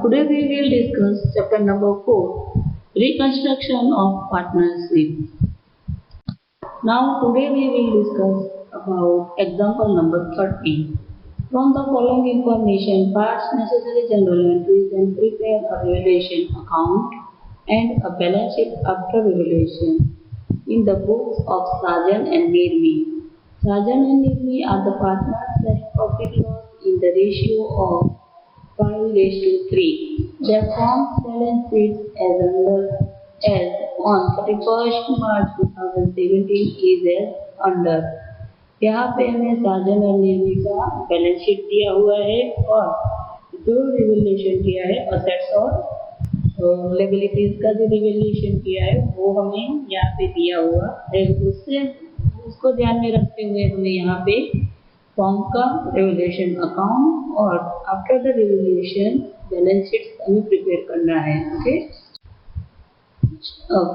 Today we will discuss chapter number 4, Reconstruction of Partnership. Now today we will discuss about example number 30. From the following information, pass necessary general entries and prepare a revelation account and a balance sheet after revelation in the books of Sajan and Nirmi. Sajan and Nirmi are the partners that profit loss in the ratio of 5:3. Their firm's balance sheets as on 31st March 2017 is as under. यहाँ पे हमें साजन और निर्मी का balance sheet दिया हुआ है और जो रिवैल्यूएशन किया है असेट्स और लायबिलिटीज का जो रिवैल्यूएशन किया है वो हमें यहाँ पे दिया हुआ है। उसको ध्यान में रखते हुए हमें यहाँ पे फॉर्म का रिवैल्यूएशन अकाउंट और after the revaluation balance sheet हमें प्रिपेयर करना है। Okay,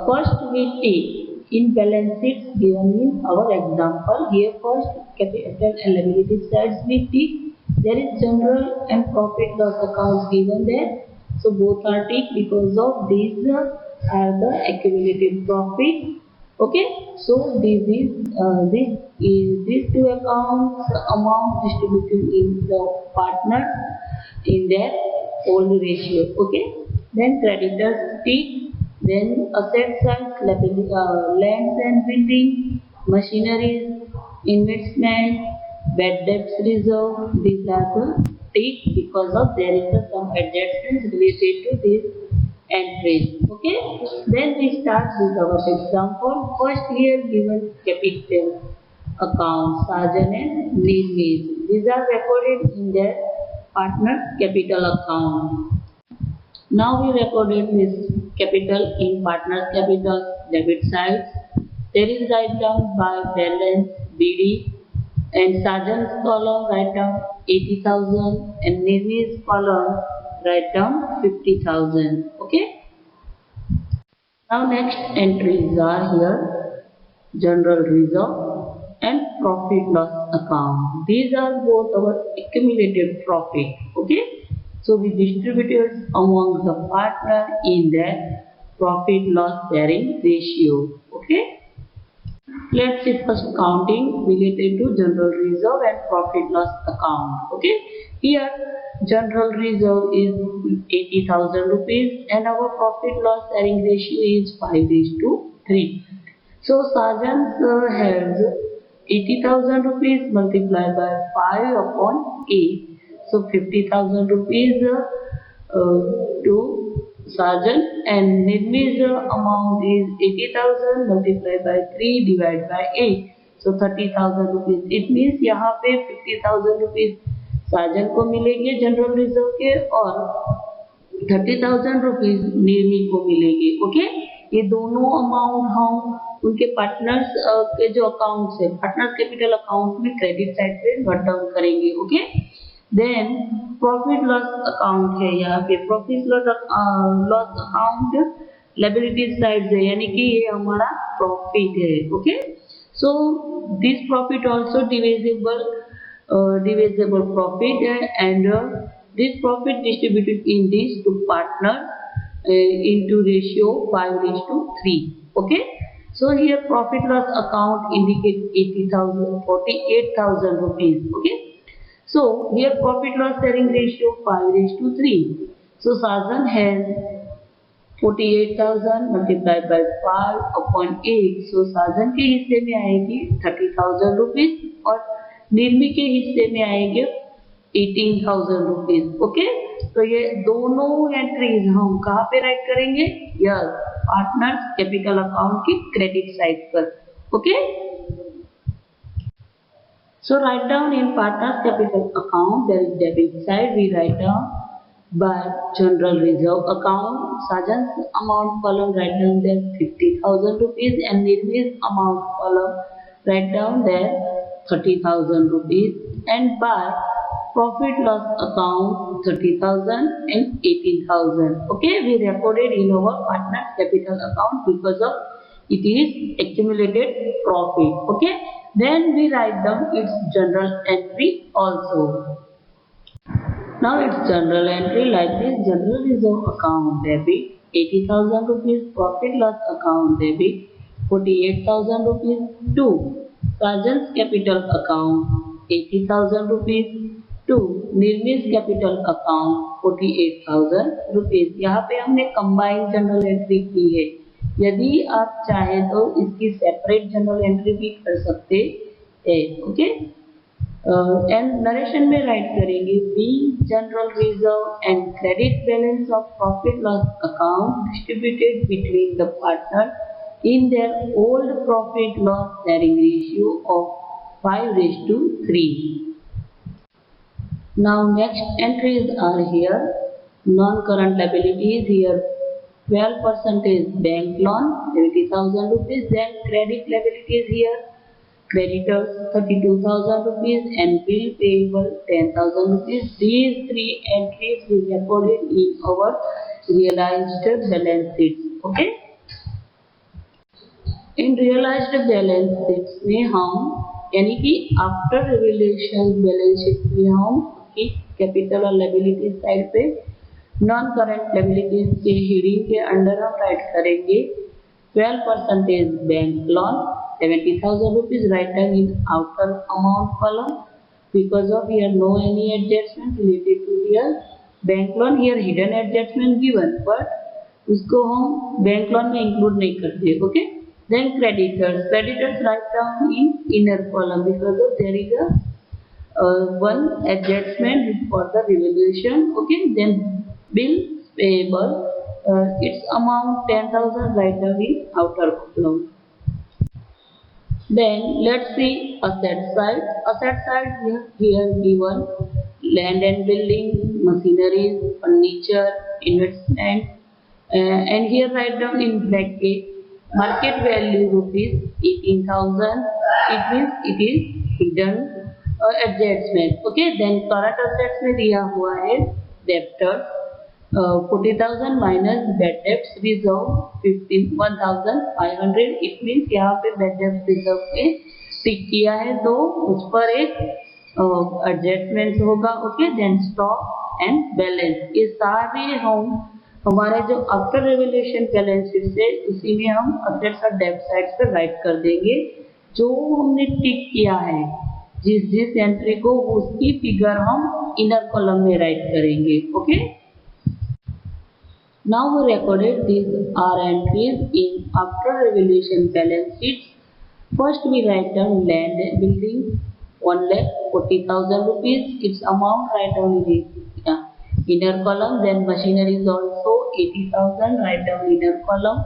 first we take in balance sheets given in our example. Here first capital and liability sides we take. There is general and profit loss accounts given there. So both are tick because of these are the accumulated profit. Okay, so these two accounts amount distributed in the partner in their old ratio. Okay, then creditors tick. Then asset side, lands and building, machineries, investment, bad debts reserve. These are the tick because of there is some adjustments related to these entries. Okay. Then we start with our example. First here given capital account, Sajan and Nirmi. These are recorded in their partner capital account. Now we recorded this capital in partner's capital debit side. There is write down by balance BD and Sajan's column write down 80,000 and Nirmi's column write down 50,000. Okay. Now next entries are here general reserve and profit loss account. These are both our accumulated profit. Okay. So we distributed among the partner in their profit loss sharing ratio. Okay. Let's see first counting related to general reserve and profit loss account. Okay. Here general reserve is 80,000 rupees and our profit loss sharing ratio is 5:3. So Sajan's has 80,000 rupees multiplied by 5 upon 8. So 50,000 rupees to Sajan and Nirmi's amount is 80,000 multiplied by 3 divided by 8. So 30,000 rupees. It means यहाँ पे 50,000 rupees साजन को मिलेंगे general reserve के और 30,000 rupees निर्मी को मिलेंगे। Okay, ये दोनों अमाउंट हम उनके पार्टनर्स के जो अकाउंट्स है पार्टनर्स कैपिटल अकाउंट में क्रेडिट साइड पे नोट डाउन करेंगे। Okay, then profit loss account है यहाँ पे profit loss account liabilities side है यानी कि ये हमारा प्रॉफिट है। Okay, so this profit also divisible profit and this profit distributed in these two partners into ratio 5:3. Okay, so here profit loss account indicates 48,000 rupees. Okay, so here profit loss sharing ratio 5:3. So Sajan has 48,000 multiplied by 5 upon 8. So Sajan के हिस्से में आएगी 30,000 rupees और निर्मी के हिस्से में आएंगे 18,000 rupees. Okay, तो ये दोनों एंट्रीज हम कहाँ पे राइट करेंगे? यस, पार्टनर्स कैपिटल अकाउंट की क्रेडिट साइड पर। Okay, so write down in partners capital account there is debit side we write down by general reserve account Sajan's amount column write down there 50,000 rupees and Nirmi's amount column write down there 30,000 rupees and by profit loss account 30,000 and 18,000. Okay, we recorded in our partners capital account because of it is accumulated profit. Okay, then we write down its general entry also. Now its general entry like this: general reserve account debit 80,000 rupees, profit loss account debit 48,000 rupees to Sergeant's capital account 80,000 rupees to Nirmi's capital account 48,000 rupees। यहाँ पे हमने combined general entry की है। यदि आप चाहे तो इसकी सेपरेट जनरल एंट्री भी कर सकते हैं। ओके, एंड नरेशन में राइट करेंगे be general reserve and credit balance of profit loss account distributed between the partner in their old profit loss sharing ratio of 5:3। Now next entries are here. Non-current liabilities here 12% is bank loan 70,000 rupees. Then credit liabilities here creditors 32,000 rupees and bill payable 10,000 rupees. These three entries we recorded in our realized balance sheets. Okay. In realized balance sheets में हम यानी कि after revaluation balance sheet में हम की capital और liabilities side पे non current liabilities के हेडिंग के अंडर हम राइट करेंगे 12% bank loan 70,000 rupees write down in outer amount column because of here no any adjustment related to here bank loan here hidden adjustment given but उसको हम bank loan में include नहीं करते। Okay, then creditors write down in inner column because of there is a one adjustment for the revaluation. Okay, then bills payable its amount 10,000 write down in outer column. Then let's see asset side. Asset side here given land and building, machineries, furniture, investment, and here write down in bracket market value rupees 18,000. It means it is hidden adjustment. Okay, then current assets में दिया हुआ है debtors 40,000 minus bad debts reserve 1,500। It means यहाँ पे bad debts reserve पे टिक किया है तो उस पर एक एडजस्टमेंट होगा। Okay, then stock and balance ये सारे हम हमारे जो आफ्टर रिवैल्यूएशन बैलेंस शीट से उसी में हम असेट्स और डेब्ट साइड पर राइट कर देंगे जो हमने टिक किया है जिस एंट्री को उसकी फिगर हम इनर कॉलम में राइट करेंगे। Okay, now we recorded these are entries in after revaluation balance sheets. First we write down land and building 1,40,000 rupees. Its amount write down in the inner column. Then machinery is also 80,000 write down inner column.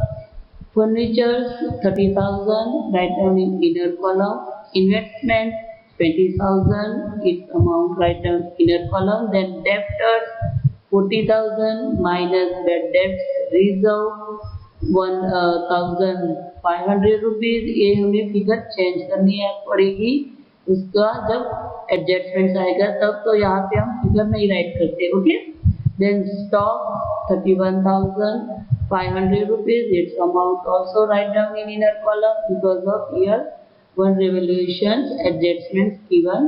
Furniture 30,000 write down in inner column. Investment 20,000 its amount write down inner column. Then debtors 40,000 minus bad debts reserve 1,500 rupees। ये हमें figure change करनी है पड़ेगी उसका जब adjustment आएगा तब, तो यहाँ पे हम फिगर नहीं राइट करते। Okay, then stock 31,500 rupees its amount also write down in inner column because of here one revaluation adjustments given।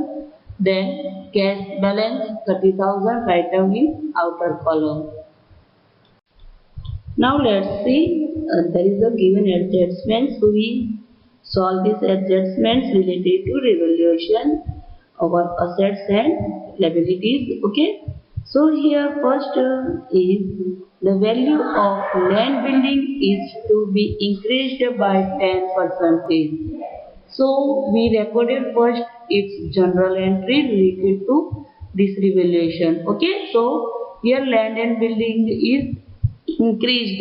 Then cash balance 30,000 write down in outer column। Now let's see there is a given adjustment, so we solve these adjustments related to revaluation of our assets and liabilities। Okay, so here first is the value of land building is to be increased by 10%. So we recorded first its general entry related to this revaluation। Okay, so here land and building is increased,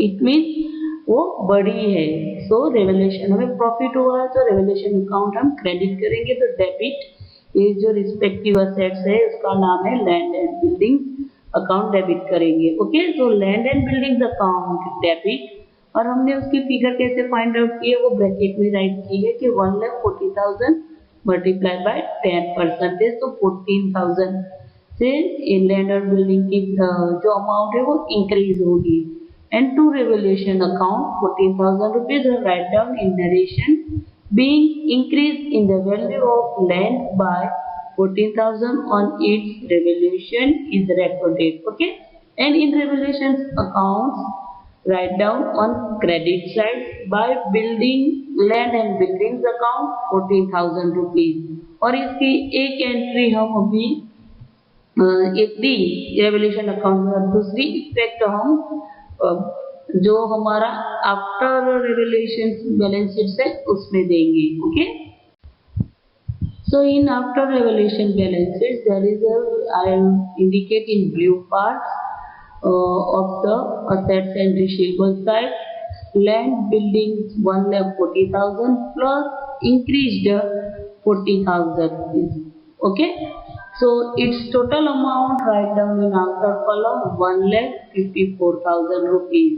it means वो बड़ी है। so revaluation हमें profit हुआ है तो revaluation account हम credit करेंगे तो डेबिट ये जो रिस्पेक्टिव असेट्स है उसका नाम है land and building account debit करेंगे। ओके, तो land and building account debit और हमने उसकी फिगर कैसे फाइंड आउट की है वो ब्रैकेट में राइट की है कि 1,40,000 मल्टीप्लाई बाय 10% तो 14,000 से लैंड और बिल्डिंग की जो अमाउंट है वो इंक्रीज होगी। And to revaluation account 14,000 rupees write down in narration being increased in the value of land by 14,000 on its revaluation is recorded. Okay, and in revaluations accounts, write down on credit side by building land and buildings account 14,000 rupees. और इसकी एक entry हम अभी एक दी revolution account में, और दूसरी effect हम जो हमारा आफ्टर रेवल्यूशन बैलेंस शीट है उसमें देंगे. Okay, so in after revaluation balance sheet there is a, I indicate in blue part of the assets and receivable side, land buildings 1,40,000 plus increased 40,000. Okay, so its total amount write down in outer column 1,54,000 rupees.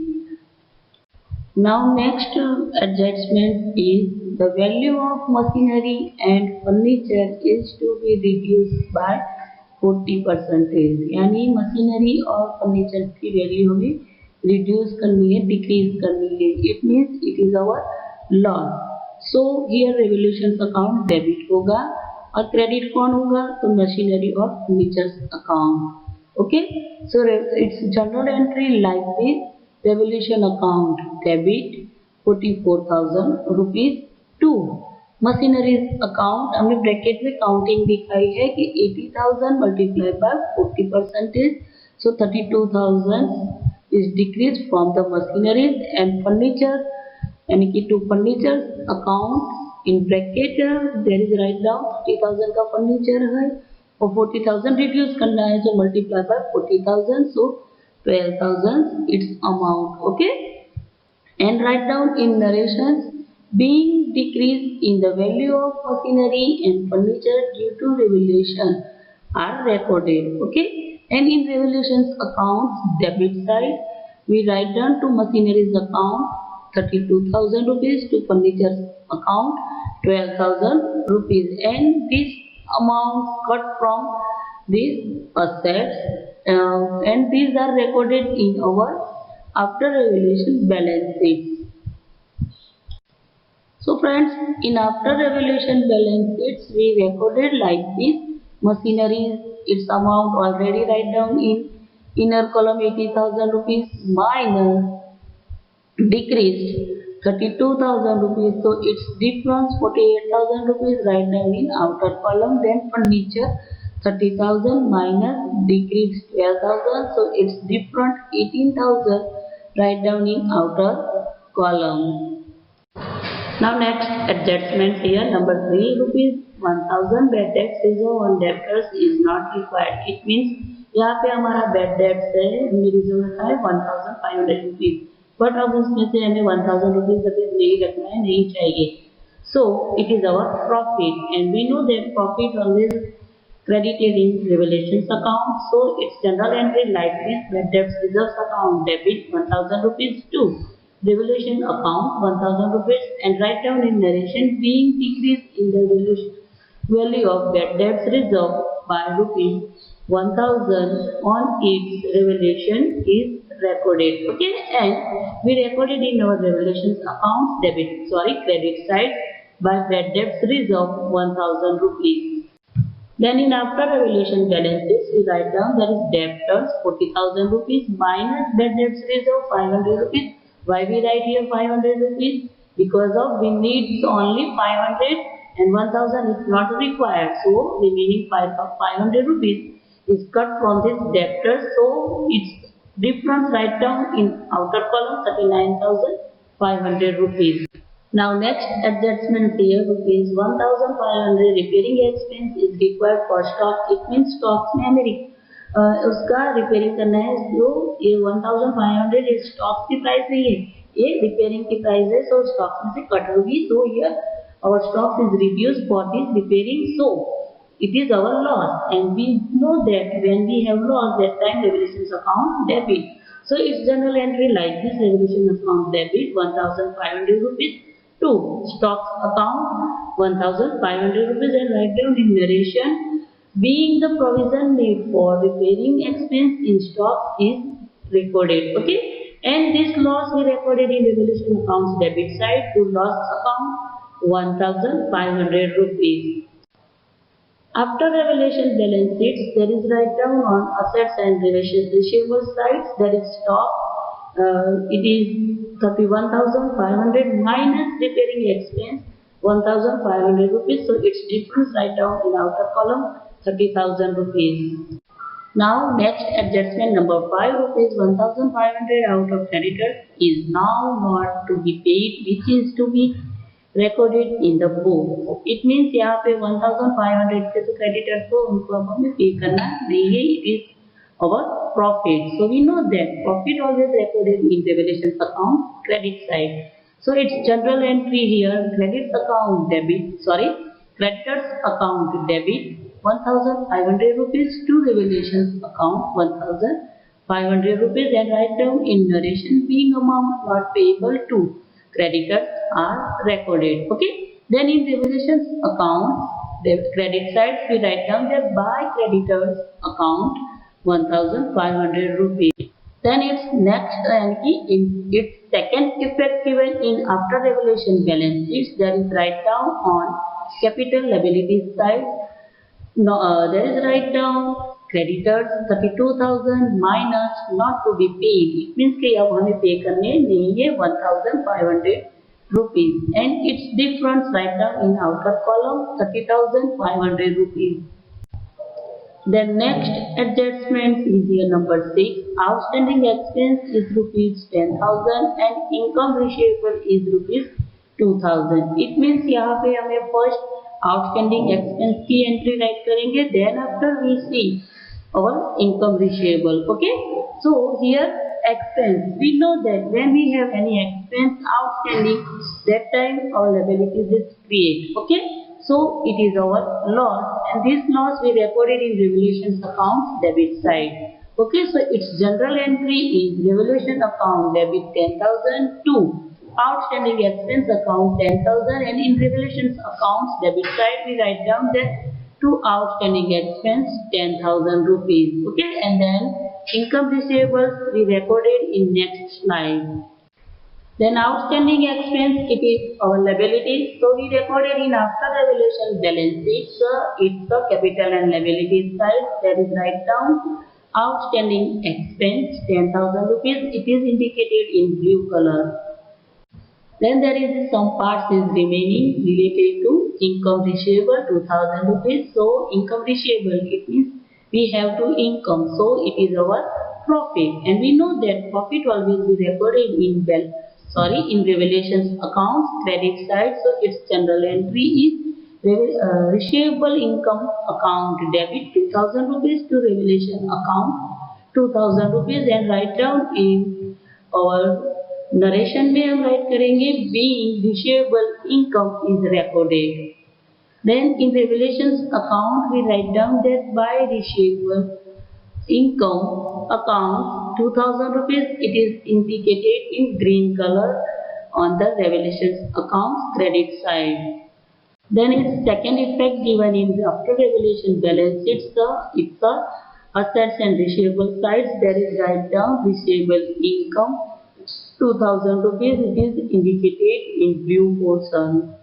Now next adjustment is the value of machinery and furniture is to be reduced by 40%. यानी machinery और furniture की value हमें reduce करनी है, decrease करनी है. It means it is our loss. So here revaluation account debit होगा और क्रेडिट कौन होगा, तो मशीनरी और furniture account. Okay, so it's general entry like this. Revaluation account debit 44,000 rupees to machineries account. हमने ब्रैकेट में काउंटिंग दिखाई है कि 80,000 multiply by 40%, so 32,000 is decrease from the machineries and furniture, यानी कि to furniture account in bracket there is write down 30,000 का furniture है और 40,000 रिड्यूस करना है, so multiply by 40,000, so 12,000 its amount. Okay, and write down in narrations being decrease in the value of machinery and furniture due to revaluation are recorded. Okay, and in revaluations accounts debit side we write down to machineries account 32,000 rupees, to furniture account 12,000 rupees, and this amount cut from these assets. And these are recorded in our after revaluation balance sheets. So friends, in after revaluation balance sheets we recorded like this. Machineries, its amount already write down in inner column 80,000 rupees minus decreased 32,000 rupees, so its difference 48,000 rupees write down in outer column. Then furniture 30,000 minus decreased 12,000, so it's different 18,000 write down in outer column. Now next adjustment here, number 3, rupees 1,000 bad debts reserve on debtors is not required. It means यहाँ पे हमारा bad debts है, हमने reserve रखा है 1,500 rupees, but अब उसमें से हमें 1,000 rupees नहीं रखना है, नहीं चाहिए. So it is our profit, and we know that profit always credited in revaluations account. So its general entry like this: bad debts reserves account debit 1,000 rupees to revaluation account 1,000 rupees, and write down in narration being decreased in the value of bad debts reserve by rupees 1,000 on its revaluation is recorded. Okay, and we recorded in our revaluations account credit side by bad debts reserve 1,000 rupees. Then in after revaluation balances we write down there is debtors 40,000 rupees minus bad debts reserve 500 rupees. Why we write here 500 rupees? Because of we need only 500 and 1,000 is not required. So remaining 500 rupees is cut from this debtors. So its difference write down in outer column 39,500 rupees. Now next adjustment here, rupees 1,500 repairing expense is required for stock. It means stocks में हमें उसका repairing करना है. जो ये 1,500 ये stock की price नहीं है, ये रिपेयरिंग की प्राइस है. सो स्टॉक में से कट होगी. So here our stock is reduced for this repairing. So it is our loss, and we know that when we have loss, that time revaluations account debit. So its general entry like this: revaluation account debit 1,500 rupees to stocks account 1,500 rupees, and write down in narration being the provision made for repairing expense in stock is recorded. Okay, and this loss we recorded in revaluation accounts debit side to loss account 1,500 rupees. After revelation balance sheets, there is write down on assets and receivable sides. There is stock. It is 31,500 minus repairing expense 1,500 rupees. So its difference write down in outer column 30,000 rupees. Now next adjustment number 5 rupees 1,500 out of creditors is now not to be paid, which is to be recorded in the book. It means यहाँ पे 1,500 के तो creditors को उनको अब हमें pay करना नहीं है. It is our profit. So we know that profit always recorded in revaluation account credit side. So it's general entry here, credit account debit, creditors account debit 1,500 rupees to revaluation account 1,500 rupees, and write down in narration being amount not payable to creditors are recorded. Okay. Then in revaluation account, the credit side we write down that by creditors account 1,500 rupees. Then its next entry in its second effect given in after revaluation balance sheets, there is write down on capital liabilities side. There is write down creditors 32,000 minus not to be paid. It means कि अब हमें पे करने नहीं है 1,500 rupees, and its difference write down in outer column 30,500 rupees. The next adjustment is here number 6. Outstanding expense is rupees 10,000 and income receivable is rupees 2,000. It means यहाँ पे हमें first outstanding expense की entry write करेंगे. Then after we see our income receivable. Okay. So here expense. We know that when we have any expense outstanding, that time our liabilities is created. Okay. So it is our loss, and this loss we recorded in revaluation account debit side. Okay, so its general entry is revaluation account debit 10,000 to outstanding expense account 10,000, and in revaluation accounts debit side we write down that to outstanding expense 10,000 rupees. Okay, and then income receivables we recorded in next slide. Then outstanding expense, it is our liabilities. So we recorded in after revaluation balance sheet. So it's the capital and liabilities side. There is write down outstanding expense 10,000 rupees. It is indicated in blue color. Then there is some parts is remaining related to income receivable 2,000 rupees. So income receivable, it means we have to income. So it is our profit, and we know that profit always be recorded in in revaluation accounts credit side. So its general entry is receivable income account debit 2,000 rupees to revaluation account 2,000 rupees, and write down in our narration में हम write करेंगे being receivable income is recorded. Then in revaluation account we write down that by receivable income account 2,000 rupees, it is indicated in green color on the revaluation accounts credit side. Then its second effect given in after revaluation balance sheet, it's the assets and receivable sides. There is write down receivable income 2,000 rupees, it is indicated in blue portion.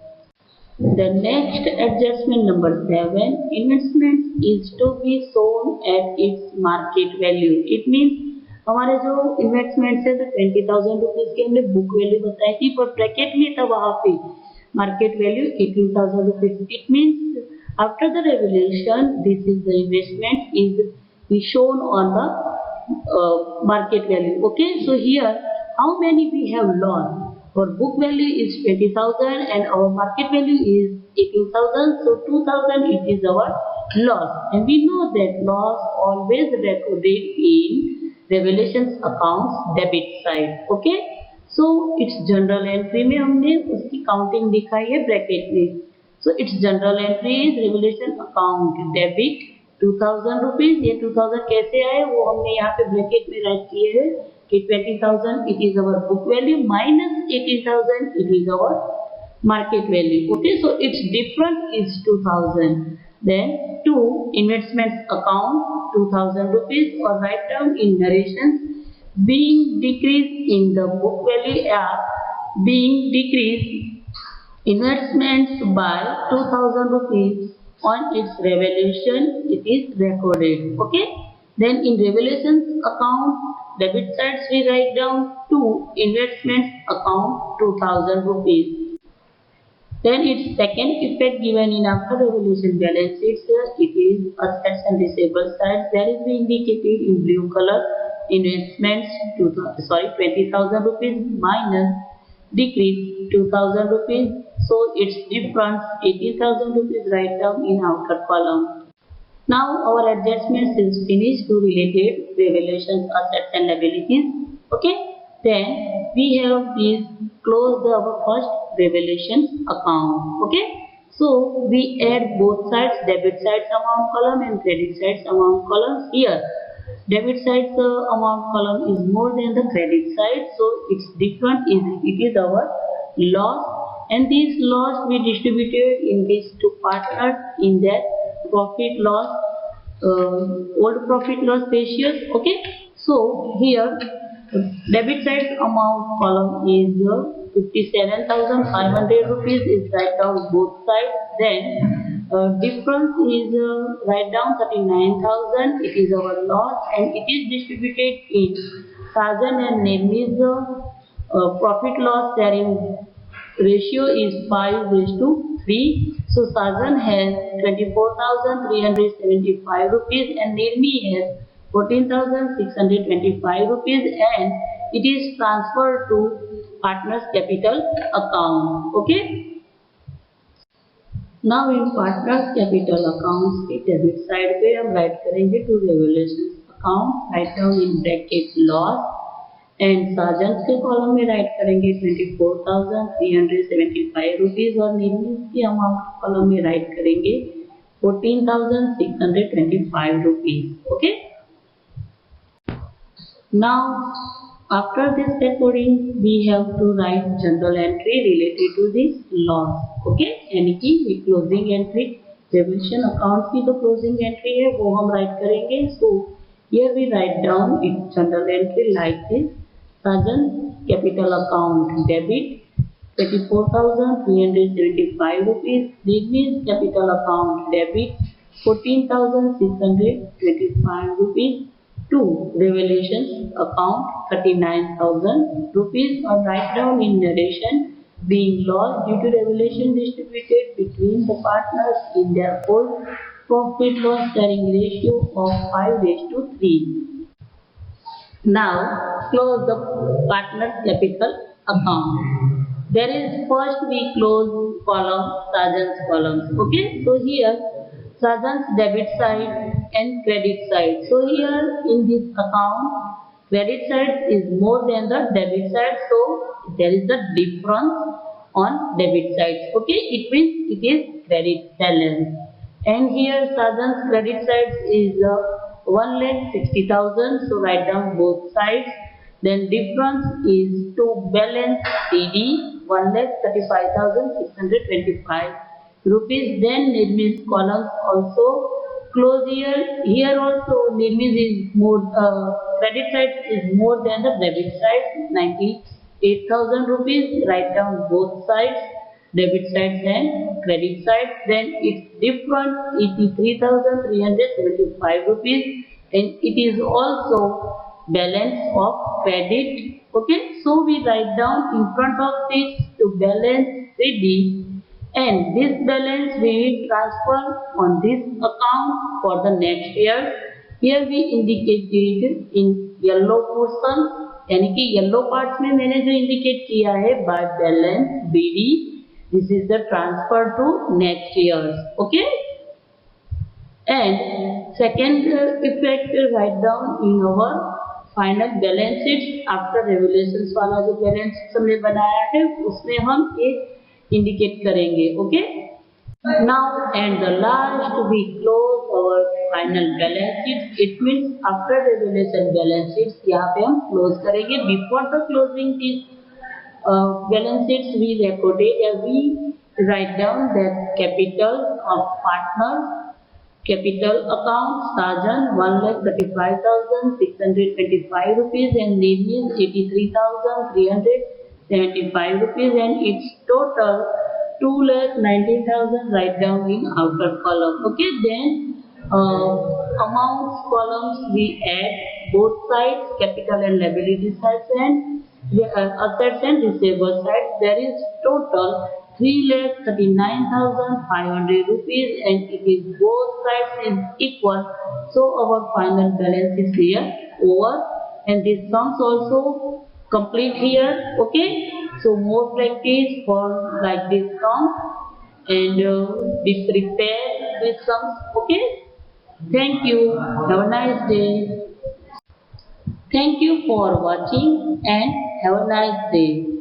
The next adjustment number 7, investment is to be shown at its market value. It means हमारे जो investment है तो 20,000 rupees के हमने book value बताई थी, पर bracket में था वहाँ पे market value 18,000 rupees. It means after the revolution this is the investment is be shown on the market value. Okay, so here how many we have lost? Our book value is 20,000 and our market value is 18,000. So 2,000 it is our loss, and we know that loss always recorded in revaluation accounts debit side. Okay, so its general entry में हमने उसकी counting दिखाई है bracket में. So its general entry is revaluation account debit 2,000 rupees. ये 2,000 कैसे आए वो हमने यहाँ पे ब्रैकेट में राइट किए हैं कि 20,000 it is our book value minus 18,000 it is our market value. Okay, so its difference is 2,000. Then to investment account 2,000 rupees, or write down in narrations being decreased in the book value being decreased investments by 2,000 rupees On its revaluation, it is recorded. Okay. Then in revaluations account, debit sides we write down to investments account 2000 rupees. Then its second effect given in after revaluation balance sheet, it is assets and receivable sides. That is indicated in blue color. Investments 20,000 rupees minus decrease 2000 rupees. So its difference 18,000 rupees write down in outer column. Now our adjustments is finished to related revaluations, assets and liabilities. Okay. Then we have this close our first revaluation account. Okay. So we add both sides, debit sides amount column and credit sides amount column here. Debit sides amount column is more than the credit side, so its different is it is our loss, and this loss we distributed in these two partners in their profit loss, old profit loss ratios. Okay, so here debit side amount column is 57,500 rupees is write down both sides. Then difference is write down 39,000. It is our loss and it is distributed in Sajan and Nemi's profit loss sharing ratio is 5:3. So Sajan has 24,375 rupees and Nirmi has 14,625 rupees, and it is transferred to partners capital account. Okay. Now in partners capital accounts के debit side पे हम write करेंगे to revaluation account, write down in bracket loss, and Sajan के column में write करेंगे 24,375 rupees और निर्मित की अमाउंट कॉलम में राइट करेंगे 14,625 rupees. Okay. Now after this recording we have to write general entry related to this loss. Okay, यानी कि closing entry revaluation account की जो closing entry है वो हम write करेंगे. So here we write down its general entry like this. Sajan capital account debit 24,375 rupees. Nirmi's capital account debit 14,625 rupees. To revaluation account 39,000 rupees, or write down in narration being loss due to revaluation distributed between the partners in their full profit loss sharing ratio of 5:3. Now close the partners capital account. There is first we close column Sajan's columns. Okay, so here Sajan's debit side and credit side. So here in this account, credit side is more than the debit side. So there is a difference on debit side. Okay, it means it is credit balance. And here Sajan's credit side is 1,60,000. So write down both sides. Then difference is to balance CD 1,35,625 rupees. Then Nirmi's columns also close here. Here also Nirmi's is more, credit side is more than the debit side, 98,000 rupees. Write down both sides, debit side and credit side. Then its difference 83,375 rupees, and it is also balance of credit. Okay, so we write down in front of this to balance CD, and this balance we will transfer on this account for the next year. Here we indicated in yellow portion, यानी कि yellow parts में मैंने जो indicate किया है by balance BD, this is the transfer to next years. Okay, and second effect write down in our final balance sheet after revaluations वाला जो balance sheet हमने बनाया है उसमें हम एक indicate करेंगे. Okay, now and the last we close our final balance sheet. It means after revaluation balance sheets यहाँ पे हम close करेंगे. Before the closing this balance sheets we recorded, we write down that capital of partners capital account Sajan 1,35,625 rupees and Nirmi's 83,375 rupees, and its total 2,19,000 write down in outer column. Okay, then amounts columns we add both sides, capital and liability sides, and assets and receivable sides. There is total 3,39,500 rupees, and it is both sides is equal. So our final balance is here over, and this sums also complete here. Okay, so more practice for like this sum, and be prepared with sums. Okay, thank you, have a nice day. Thank you for watching and have a nice day.